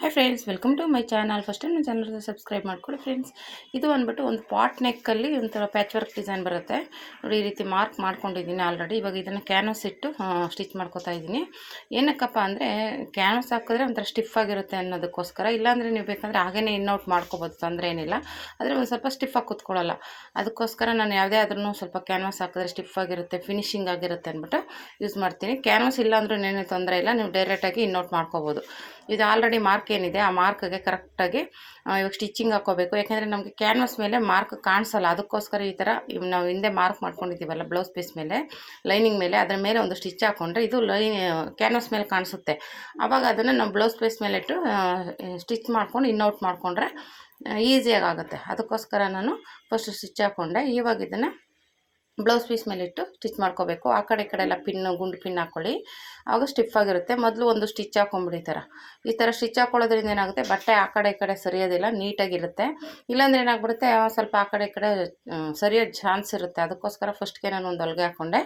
Hi friends, welcome to my channel. First time ನನ್ನ ಚಾನಲ್ಗೆ subscribe ಮಾಡ್ಕೊಳ್ಳಿ ಫ್ರೆಂಡ್ಸ್. ಇದು ಅಂದ್ಬಿಟ್ಟು ಒಂದು ಪಾಟ್ ನೆಕ್ಕಲ್ಲಿ ಒಂಥರ ಪ್ಯಾಚ್ ವರ್ಕ್ ಡಿಸೈನ್ ಬರುತ್ತೆ ನೋಡಿ. ಈ ರೀತಿ ಮಾರ್ಕ್ ಮಾಡ್ಕೊಂಡಿದ್ದೀನಿ ಆಲ್ರೆಡಿ. ಇವಾಗ ಇದನ್ನು ಕ್ಯಾನ್ವಸ್ ಇಟ್ಟು ಸ್ಟಿಚ್ ಮಾಡ್ಕೊತಾ ಇದ್ದೀನಿ. ಏನಕ್ಕಪ್ಪ ಅಂದರೆ ಕ್ಯಾನ್ವಸ್ ಹಾಕಿದ್ರೆ ಒಂಥರ ಸ್ಟಿಫ್ ಆಗಿರುತ್ತೆ ಅನ್ನೋದಕ್ಕೋಸ್ಕರ. ಇಲ್ಲಾಂದರೆ ನೀವು ಬೇಕಂದರೆ ಹಾಗೇ ಇನ್ಔಟ್ ಮಾಡ್ಕೋಬೋದು, ತೊಂದರೆ ಏನಿಲ್ಲ. ಆದರೆ ಒಂದು ಸ್ವಲ್ಪ ಸ್ಟಿಫಾಗಿ ಕೂತ್ಕೊಳ್ಳಲ್ಲ. ಅದಕ್ಕೋಸ್ಕರ ನಾನು ಯಾವುದೇ ಆದ್ರೂ ಸ್ವಲ್ಪ ಕ್ಯಾನ್ವಸ್ ಹಾಕಿದ್ರೆ ಸ್ಟಿಫ್ ಆಗಿರುತ್ತೆ, ಫಿನಿಶಿಂಗ್ ಆಗಿರುತ್ತೆ ಅಂದ್ಬಿಟ್ಟು ಯೂಸ್ ಮಾಡ್ತೀನಿ. ಕ್ಯಾನ್ವಸ್ ಇಲ್ಲ ಅಂದ್ರೂ ಏನೇ ತೊಂದರೆ ಇಲ್ಲ, ನೀವು ಡೈರೆಕ್ಟಾಗಿ ಇನ್ಔಟ್ ಮಾಡ್ಕೋಬೋದು. ಇದು ಆಲ್ರೆಡಿ ಮಾರ್ಕ್ ಏನಿದೆ ಆ ಮಾರ್ಕ್ಗೆ ಕರೆಕ್ಟಾಗಿ ಇವಾಗ ಸ್ಟಿಚಿಂಗ್ ಹಾಕ್ಕೋಬೇಕು. ಯಾಕೆಂದರೆ ನಮಗೆ ಕ್ಯಾನ್ವಸ್ ಮೇಲೆ ಮಾರ್ಕ್ ಕಾಣಿಸಲ್ಲ. ಅದಕ್ಕೋಸ್ಕರ ಈ ಥರ ನಾವು ಹಿಂದೆ ಮಾರ್ಕ್ ಮಾಡ್ಕೊಂಡಿದ್ದೀವಲ್ಲ ಬ್ಲೌಸ್ ಪೀಸ್ ಮೇಲೆ, ಲೈನಿಂಗ್ ಮೇಲೆ, ಅದರ ಮೇಲೆ ಒಂದು ಸ್ಟಿಚ್ ಹಾಕ್ಕೊಂಡ್ರೆ ಇದು ಕ್ಯಾನ್ವಸ್ ಮೇಲೆ ಕಾಣಿಸುತ್ತೆ. ಆವಾಗ ಅದನ್ನು ನಾವು ಬ್ಲೌಸ್ ಪೀಸ್ ಮೇಲೆ ಇಟ್ಟು ಸ್ಟಿಚ್ ಮಾಡ್ಕೊಂಡು ಇನ್ಔಟ್ ಮಾಡಿಕೊಂಡ್ರೆ ಈಸಿಯಾಗಿ ಆಗುತ್ತೆ. ಅದಕ್ಕೋಸ್ಕರ ನಾನು ಫಸ್ಟ್ ಸ್ಟಿಚ್ ಹಾಕ್ಕೊಂಡೆ. ಇವಾಗ ಇದನ್ನು ಬ್ಲೌಸ್ ಪೀಸ್ ಮೇಲೆ ಇಟ್ಟು ಸ್ಟಿಚ್ ಮಾಡ್ಕೋಬೇಕು. ಆ ಕಡೆ ಈ ಕಡೆ ಎಲ್ಲ ಗುಂಡು ಪಿನ್ ಹಾಕ್ಕೊಳ್ಳಿ, ಆವಾಗ ಸ್ಟಿಫ್ ಆಗಿರುತ್ತೆ. ಮೊದಲು ಒಂದು ಸ್ಟಿಚ್ ಹಾಕ್ಕೊಂಬಿಡಿ. ಈ ಥರ ಸ್ಟಿಚ್ ಹಾಕ್ಕೊಳ್ಳೋದ್ರಿಂದ ಏನಾಗುತ್ತೆ, ಬಟ್ಟೆ ಆ ಕಡೆ ಈ ಕಡೆ ಸರಿಯೋದಿಲ್ಲ, ನೀಟಾಗಿರುತ್ತೆ. ಇಲ್ಲಾಂದರೆ ಏನಾಗ್ಬಿಡುತ್ತೆ, ಸ್ವಲ್ಪ ಆ ಕಡೆ ಈ ಕಡೆ ಸರಿಯೋ ಚಾನ್ಸ್ ಇರುತ್ತೆ. ಅದಕ್ಕೋಸ್ಕರ ಫಸ್ಟ್ಗೆ ನಾನು ಒಂದು ಹೊಲಿಗೆ ಹಾಕ್ಕೊಂಡೆ.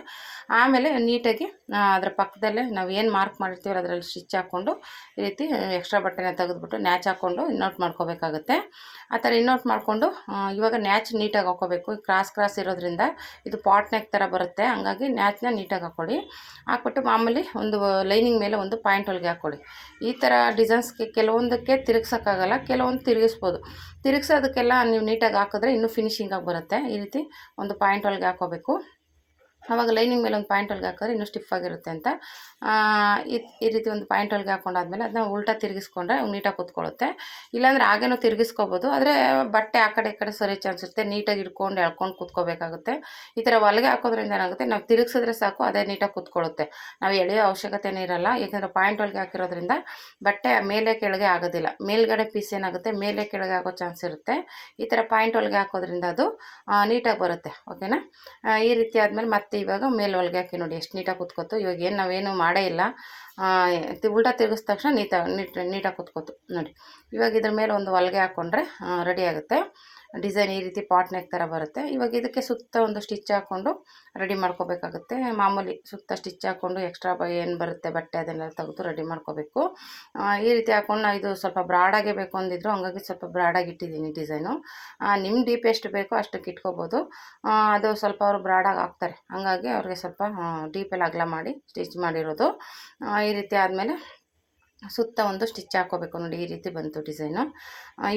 ಆಮೇಲೆ ನೀಟಾಗಿ ಅದರ ಪಕ್ಕದಲ್ಲೇ ನಾವು ಏನು ಮಾರ್ಕ್ ಮಾಡಿರ್ತೀವಲ್ಲ ಅದರಲ್ಲಿ ಸ್ಟಿಚ್ ಹಾಕ್ಕೊಂಡು ಈ ರೀತಿ ಎಕ್ಸ್ಟ್ರಾ ಬಟ್ಟೆನ ತೆಗೆದುಬಿಟ್ಟು ನ್ಯಾಚ್ ಹಾಕ್ಕೊಂಡು ಇನ್ನೌಟ್ ಮಾಡ್ಕೋಬೇಕಾಗುತ್ತೆ. ಆ ಥರ ಇನ್ನೌಟ್ ಮಾಡಿಕೊಂಡು ಇವಾಗ ನ್ಯಾಚ್ ನೀಟಾಗಿ ಹಾಕ್ಕೋಬೇಕು. ಕ್ರಾಸ್ ಇರೋದ್ರಿಂದ ಇದು ಪಾಟ್ ನೆಕ್ ಥರ ಬರುತ್ತೆ, ಹಂಗಾಗಿ ನ್ಯಾಚ್ನ ನೀಟಾಗಿ ಹಾಕ್ಕೊಳ್ಳಿ. ಹಾಕ್ಬಿಟ್ಟು ಮಾಮೂಲಿ ಒಂದು ಲೈನಿಂಗ್ ಮೇಲೆ ಒಂದು ಪಾಯಿಂಟ್ ಹೊಲಿಗೆ ಹಾಕ್ಕೊಳ್ಳಿ. ಈ ಥರ ಡಿಸೈನ್ಸ್ಗೆ ಕೆಲವೊಂದಕ್ಕೆ ತಿರುಗ್ಸೋಕ್ಕಾಗಲ್ಲ, ಕೆಲವೊಂದು ತಿರುಗಿಸ್ಬೋದು. ತಿರುಗಿಸೋದಕ್ಕೆಲ್ಲ ನೀವು ನೀಟಾಗಿ ಹಾಕಿದ್ರೆ ಇನ್ನೂ ಫಿನಿಶಿಂಗಾಗಿ ಬರುತ್ತೆ. ಈ ರೀತಿ ಒಂದು ಪಾಯಿಂಟ್ ಹೊಲಿಗೆ ಹಾಕ್ಕೋಬೇಕು. ಆವಾಗ ಲೈನಿಂಗ್ ಮೇಲೆ ಒಂದು ಪಾಯಿಂಟ್ ಹೊಲಿಗೆ ಹಾಕಿದ್ರೆ ಇನ್ನೂ ಸ್ಟಿಫ್ ಆಗಿರುತ್ತೆ ಅಂತ. ಈ ರೀತಿ ಒಂದು ಪಾಯಿಂಟ್ ಹೊಲಿಗೆ ಹಾಕ್ಕೊಂಡಾದ್ಮೇಲೆ ಅದನ್ನ ಉಲ್ಟಾ ತಿರುಗಿಸ್ಕೊಂಡ್ರೆ ನೀಟಾಗಿ ಕೂತ್ಕೊಳ್ಳುತ್ತೆ. ಇಲ್ಲಾಂದರೆ ಹಾಗೇನೂ ತಿರುಗಿಸ್ಕೋಬೋದು, ಆದರೆ ಬಟ್ಟೆ ಆ ಕಡೆ ಈ ಕಡೆ ಸರಿ ಚಾನ್ಸ್ ಇರುತ್ತೆ. ನೀಟಾಗಿ ಹಿಡ್ಕೊಂಡು ಎಳ್ಕೊಂಡು ಕೂತ್ಕೋಬೇಕಾಗುತ್ತೆ. ಈ ಥರ ಹೊಲಿಗೆ ಹಾಕೋದ್ರಿಂದ ಏನಾಗುತ್ತೆ, ನಾವು ತಿರುಗಿಸಿದ್ರೆ ಸಾಕು ಅದೇ ನೀಟಾಗಿ ಕೂತ್ಕೊಳ್ಳುತ್ತೆ. ನಾವು ಎಳೆಯೋ ಅವಶ್ಯಕತೆನೇ ಇರಲ್ಲ. ಯಾಕೆಂದರೆ ಪಾಯಿಂಟ್ ಹೊಲಿಗೆ ಹಾಕಿರೋದ್ರಿಂದ ಬಟ್ಟೆ ಮೇಲೆ ಕೆಳಗೆ ಆಗೋದಿಲ್ಲ. ಮೇಲ್ಗಡೆ ಪೀಸ್ ಏನಾಗುತ್ತೆ, ಮೇಲೆ ಕೆಳಗೆ ಆಗೋ ಚಾನ್ಸ್ ಇರುತ್ತೆ. ಈ ಥರ ಪಾಯಿಂಟ್ ಹೊಲಿಗೆ ಹಾಕೋದ್ರಿಂದ ಅದು ನೀಟಾಗಿ ಬರುತ್ತೆ. ಓಕೆನಾ? ಈ ರೀತಿ ಆದಮೇಲೆ ಮತ್ತೆ ಇವಾಗ ಮೇಲೆ ಹೊಲಿಗೆ ಹಾಕಿ ನೋಡಿ ಎಷ್ಟು ನೀಟಾಗಿ ಕೂತ್ಕೋತು. ಇವಾಗ ಏನು ನಾವೇನು ಮಾಡೇ ಇಲ್ಲ, ಉಲ್ಟಾ ತಿರುಗಿದ ತಕ್ಷಣ ನೀಟಾಗಿ ಕೂತ್ಕೋತು ನೋಡಿ. ಇವಾಗ ಇದ್ರ ಮೇಲೆ ಒಂದು ಹೊಲಿಗೆ ಹಾಕ್ಕೊಂಡ್ರೆ ರೆಡಿ ಆಗುತ್ತೆ. ಡಿಸೈನ್ ಈ ರೀತಿ ಪಾಟ್ ನೆಕ್ ಥರ ಬರುತ್ತೆ. ಇವಾಗ ಇದಕ್ಕೆ ಸುತ್ತ ಒಂದು ಸ್ಟಿಚ್ ಹಾಕ್ಕೊಂಡು ರೆಡಿ ಮಾಡ್ಕೋಬೇಕಾಗುತ್ತೆ. ಮಾಮೂಲಿ ಸುತ್ತ ಸ್ಟಿಚ್ ಹಾಕ್ಕೊಂಡು ಎಕ್ಸ್ಟ್ರಾ ಏನು ಬರುತ್ತೆ ಬಟ್ಟೆ ಅದನ್ನೆಲ್ಲ ತೆಗೆದು ರೆಡಿ ಮಾಡ್ಕೋಬೇಕು. ಈ ರೀತಿ ಹಾಕ್ಕೊಂಡು ಇದು ಸ್ವಲ್ಪ ಬ್ರಾಡಾಗೇ ಬೇಕು ಅಂದಿದ್ರು, ಹಂಗಾಗಿ ಸ್ವಲ್ಪ ಬ್ರಾಡಾಗಿ ಇಟ್ಟಿದ್ದೀನಿ ಡಿಸೈನು. ನಿಮ್ಮ ಡೀಪ್ ಎಷ್ಟು ಬೇಕೋ ಅಷ್ಟಕ್ಕೆ ಇಟ್ಕೋಬೋದು. ಅದು ಸ್ವಲ್ಪ ಅವರು ಬ್ರಾಡಾಗಿ ಹಾಕ್ತಾರೆ, ಹಂಗಾಗಿ ಅವ್ರಿಗೆ ಸ್ವಲ್ಪ ಡೀಪೆಲ್ಲ ಅಗಲ ಮಾಡಿ ಸ್ಟಿಚ್ ಮಾಡಿರೋದು. ಈ ರೀತಿ ಆದಮೇಲೆ ಸುತ್ತ ಒಂದು ಸ್ಟಿಚ್ ಹಾಕ್ಕೋಬೇಕು ನೋಡಿ. ಈ ರೀತಿ ಬಂತು ಡಿಸೈನು.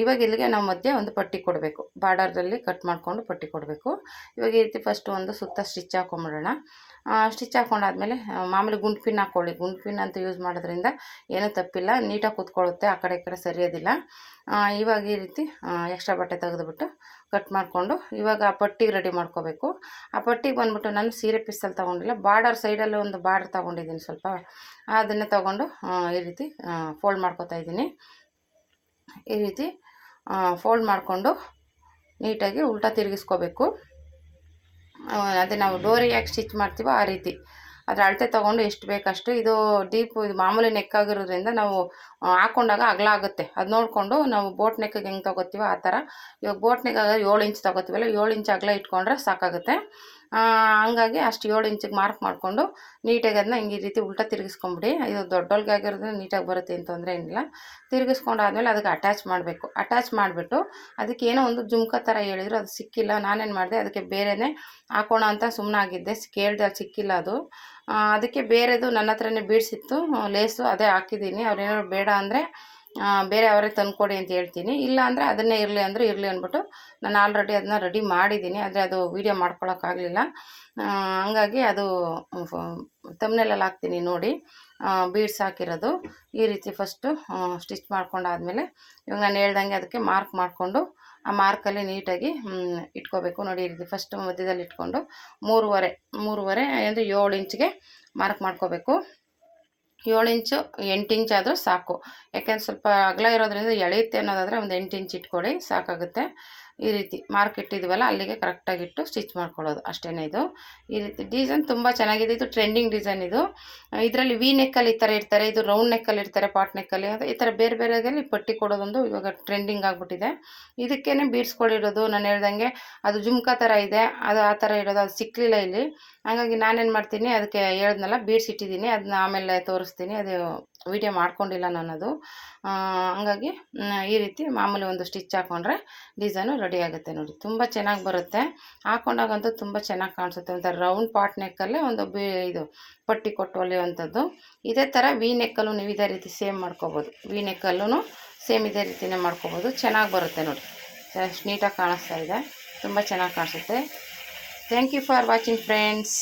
ಇವಾಗ ಇಲ್ಲಿಗೆ ನಾವು ಮಧ್ಯೆ ಒಂದು ಪಟ್ಟಿ ಕೊಡಬೇಕು. ಬಾರ್ಡರ್ದಲ್ಲಿ ಕಟ್ ಮಾಡಿಕೊಂಡು ಪಟ್ಟಿ ಕೊಡಬೇಕು. ಇವಾಗ ಈ ರೀತಿ ಫಸ್ಟು ಒಂದು ಸುತ್ತ ಸ್ಟಿಚ್ ಹಾಕ್ಕೊಂಬಿಡೋಣ. ಸ್ಟಿಚ್ ಹಾಕ್ಕೊಂಡಾದ್ಮೇಲೆ ಮಾಮೂಲಿ ಗುಂಡು ಪಿನ್ ಹಾಕ್ಕೊಳ್ಳಿ. ಗುಂಡು ಪಿನ್ ಅಂತ ಯೂಸ್ ಮಾಡೋದ್ರಿಂದ ಏನೂ ತಪ್ಪಿಲ್ಲ, ನೀಟಾಗಿ ಕೂತ್ಕೊಳ್ಳುತ್ತೆ, ಆ ಕಡೆ ಈ ಕಡೆ ಸರಿಯೋದಿಲ್ಲ. ಇವಾಗ ಈ ರೀತಿ ಎಕ್ಸ್ಟ್ರಾ ಬಟ್ಟೆ ತೆಗೆದುಬಿಟ್ಟು ಕಟ್ ಮಾಡಿಕೊಂಡು ಇವಾಗ ಆ ಪಟ್ಟಿಗೆ ರೆಡಿ ಮಾಡ್ಕೋಬೇಕು. ಆ ಪಟ್ಟಿಗೆ ಬಂದ್ಬಿಟ್ಟು ನಾನು ಸೀರೆ ಪೀಸಲ್ಲಿ ತೊಗೊಂಡಿಲ್ಲ, ಬಾರ್ಡರ್ ಸೈಡಲ್ಲಿ ಒಂದು ಬಾರ್ಡರ್ ತೊಗೊಂಡಿದ್ದೀನಿ ಸ್ವಲ್ಪ, ಅದನ್ನು ತೊಗೊಂಡು ಈ ರೀತಿ ಫೋಲ್ಡ್ ಮಾಡ್ಕೊತಾ ಇದ್ದೀನಿ. ಈ ರೀತಿ ಫೋಲ್ಡ್ ಮಾಡಿಕೊಂಡು ನೀಟಾಗಿ ಉಲ್ಟಾ ತಿರುಗಿಸ್ಕೋಬೇಕು. ಅದೇ ನಾವು ಡೋರಿ ಯಾಕೆ ಸ್ಟಿಚ್ ಮಾಡ್ತೀವೋ ಆ ರೀತಿ ಅದರ ಅಳತೆ ತೊಗೊಂಡು ಎಷ್ಟು ಬೇಕಷ್ಟು. ಇದು ಡೀಪು, ಇದು ಮಾಮೂಲಿ ನೆಕ್ ಆಗಿರೋದ್ರಿಂದ ನಾವು ಹಾಕ್ಕೊಂಡಾಗ ಅಗಲ ಆಗುತ್ತೆ. ಅದು ನೋಡಿಕೊಂಡು ನಾವು ಬೋಟ್ ನೆಕ್ಕಿಗೆ ಹೆಂಗೆ ತೊಗೋತೀವೋ ಆ ಥರ. ಇವಾಗ ಬೋಟ್ ನೆಕ್ ಆಗ 7 ಇಂಚ್ ತೊಗೋತೀವಲ್ಲ, 7 ಇಂಚ್ ಅಗಲ ಇಟ್ಕೊಂಡ್ರೆ ಸಾಕಾಗುತ್ತೆ. ಹಂಗಾಗಿ ಅಷ್ಟು 7 ಇಂಚಿಗೆ ಮಾರ್ಕ್ ಮಾಡಿಕೊಂಡು ನೀಟಾಗಿ ಅದನ್ನ ಹಿಂಗೆ ಈ ರೀತಿ ಉಲ್ಟಾ ತಿರುಗಿಸ್ಕೊಂಬಿಡಿ. ಇದು ದೊಡ್ಡ ಹೊಲಿಗೆ ಆಗಿರೋದ್ರಿಂದ ನೀಟಾಗಿ ಬರುತ್ತೆ, ಏನು ತೊಂದರೆ ಏನಿಲ್ಲ. ತಿರುಗಿಸ್ಕೊಂಡಾದ್ಮೇಲೆ ಅದಕ್ಕೆ ಅಟ್ಯಾಚ್ ಮಾಡಬೇಕು. ಅಟ್ಯಾಚ್ ಮಾಡಿಬಿಟ್ಟು ಅದಕ್ಕೆ ಏನೋ ಒಂದು ಜುಮ್ಕ ಥರ ಹೇಳಿದ್ರು, ಅದು ಸಿಕ್ಕಿಲ್ಲ. ನಾನೇನು ಮಾಡಿದೆ, ಅದಕ್ಕೆ ಬೇರೆಯೇ ಹಾಕೋಣ ಅಂತ ಸುಮ್ಮನಾಗಿದ್ದೆ. ಕೇಳಿದೆ, ಅದು ಸಿಕ್ಕಿಲ್ಲ ಅದು. ಅದಕ್ಕೆ ಬೇರೆದು ನನ್ನ ಹತ್ರನೇ ಬೀಡ್ಸಿತ್ತು ಲೇಸು, ಅದೇ ಹಾಕಿದ್ದೀನಿ. ಅವ್ರೇನಾದ್ರು ಬೇಡ ಅಂದರೆ ಬೇರೆ ಅವರೇ ತಂದುಕೊಡಿ ಅಂತ ಹೇಳ್ತೀನಿ. ಇಲ್ಲ ಅಂದರೆ ಅದನ್ನೇ ಇರಲಿ ಅಂದರೆ ಇರಲಿ ಅಂದ್ಬಿಟ್ಟು ನಾನು ಆಲ್ರೆಡಿ ಅದನ್ನ ರೆಡಿ ಮಾಡಿದ್ದೀನಿ. ಆದರೆ ಅದು ವೀಡಿಯೋ ಮಾಡ್ಕೊಳಕ್ಕಾಗಲಿಲ್ಲ, ಹಂಗಾಗಿ ಅದು ತಮ್ನೆಲಲ್ಲಿ ಹಾಕ್ತೀನಿ ನೋಡಿ. ಬೀಡ್ಸ್ ಹಾಕಿರೋದು ಈ ರೀತಿ ಫಸ್ಟು ಸ್ಟಿಚ್ ಮಾಡ್ಕೊಂಡಾದ್ಮೇಲೆ ಇವಾಗ ನಾನು ಹೇಳ್ದಂಗೆ ಅದಕ್ಕೆ ಮಾರ್ಕ್ ಮಾಡಿಕೊಂಡು ಆ ಮಾರ್ಕಲ್ಲಿ ನೀಟಾಗಿ ಇಟ್ಕೋಬೇಕು ನೋಡಿ. ಈ ರೀತಿ ಫಸ್ಟ್ ಮಧ್ಯದಲ್ಲಿ ಇಟ್ಕೊಂಡು 3.5 ಅಂದರೆ 7 ಇಂಚಿಗೆ ಮಾರ್ಕ್ ಮಾಡ್ಕೋಬೇಕು. 7 ಇಂಚು 8 ಇಂಚ್ ಆದರೂ ಸಾಕು. ಯಾಕೆಂದ್ರೆ ಸ್ವಲ್ಪ ಅಗಲ ಇರೋದ್ರಿಂದ ಎಳೆಯುತ್ತೆ ಅನ್ನೋದಾದರೆ ಒಂದು 8 ಇಂಚ್ ಇಟ್ಕೊಳ್ಳಿ, ಸಾಕಾಗುತ್ತೆ. ಈ ರೀತಿ ಮಾರ್ಕ್ ಇಟ್ಟಿದ್ದೀವಲ್ಲ ಅಲ್ಲಿಗೆ ಕರೆಕ್ಟಾಗಿಟ್ಟು ಸ್ಟಿಚ್ ಮಾಡ್ಕೊಳ್ಳೋದು ಅಷ್ಟೇ. ಇದು ಈ ರೀತಿ ಡಿಸೈನ್ ತುಂಬ ಚೆನ್ನಾಗಿದೆ. ಇದು ಟ್ರೆಂಡಿಂಗ್ ಡಿಸೈನ್. ಇದು ಇದರಲ್ಲಿ ವಿ ನೆಕ್ಕಲ್ಲಿ ಈ ಥರ ಇರ್ತಾರೆ, ಇದು ರೌಂಡ್ ನೆಕ್ಕಲ್ಲಿ ಇರ್ತಾರೆ, ಪಾಟ್ ನೆಕ್ಕಲ್ಲಿ, ಈ ಥರ ಬೇರೆ ಬೇರೆದಲ್ಲಿ ಪಟ್ಟಿ ಕೊಡೋದೊಂದು ಇವಾಗ ಟ್ರೆಂಡಿಂಗ್ ಆಗಿಬಿಟ್ಟಿದೆ. ಇದಕ್ಕೇ ಬೀಡ್ಸ್ ಕೊಡಿರೋದು. ನಾನು ಹೇಳ್ದಂಗೆ ಅದು ಜುಮ್ಕಾ ಥರ ಇದೆ, ಅದು ಆ ಥರ ಇರೋದು, ಅದು ಸಿಕ್ಕಲಿಲ್ಲ ಇಲ್ಲಿ. ಹಾಗಾಗಿ ನಾನೇನು ಮಾಡ್ತೀನಿ, ಅದಕ್ಕೆ ಹೇಳಿದ್ನಲ್ಲ ಬೀಡ್ಸ್ ಇಟ್ಟಿದ್ದೀನಿ, ಅದನ್ನ ಆಮೇಲೆ ತೋರಿಸ್ತೀನಿ. ಅದು ವೀಡಿಯೋ ಮಾಡ್ಕೊಂಡಿಲ್ಲ ನಾನದು. ಹಂಗಾಗಿ ಈ ರೀತಿ ಮಾಮೂಲಿ ಒಂದು ಸ್ಟಿಚ್ ಹಾಕ್ಕೊಂಡ್ರೆ ಡಿಸೈನು ರೆಡಿ ಆಗುತ್ತೆ ನೋಡಿ. ತುಂಬ ಚೆನ್ನಾಗಿ ಬರುತ್ತೆ, ಹಾಕ್ಕೊಂಡಾಗಂತೂ ತುಂಬ ಚೆನ್ನಾಗಿ ಕಾಣಿಸುತ್ತೆ. ಒಂಥರ ರೌಂಡ್ ಪಾಟ್ ನೆಕ್ಕಲ್ಲೇ ಒಂದು ಇದು ಪಟ್ಟಿ ಕೊಟ್ಟು ಹೊಲಿಯುವಂಥದ್ದು. ಇದೇ ಥರ ವಿ ನೆಕ್ಕಲ್ಲೂ ನೀವು ಇದೇ ರೀತಿ ಸೇಮ್ ಮಾಡ್ಕೋಬೋದು. ವಿ ನೆಕ್ಕಲ್ಲೂ ಸೇಮ್ ಇದೇ ರೀತಿಯೇ ಮಾಡ್ಕೋಬೋದು. ಚೆನ್ನಾಗಿ ಬರುತ್ತೆ ನೋಡಿ, ಎಷ್ಟು ನೀಟಾಗಿ ಕಾಣಿಸ್ತಾ ಇದೆ, ತುಂಬ ಚೆನ್ನಾಗಿ ಕಾಣಿಸುತ್ತೆ. Thank you for watching friends.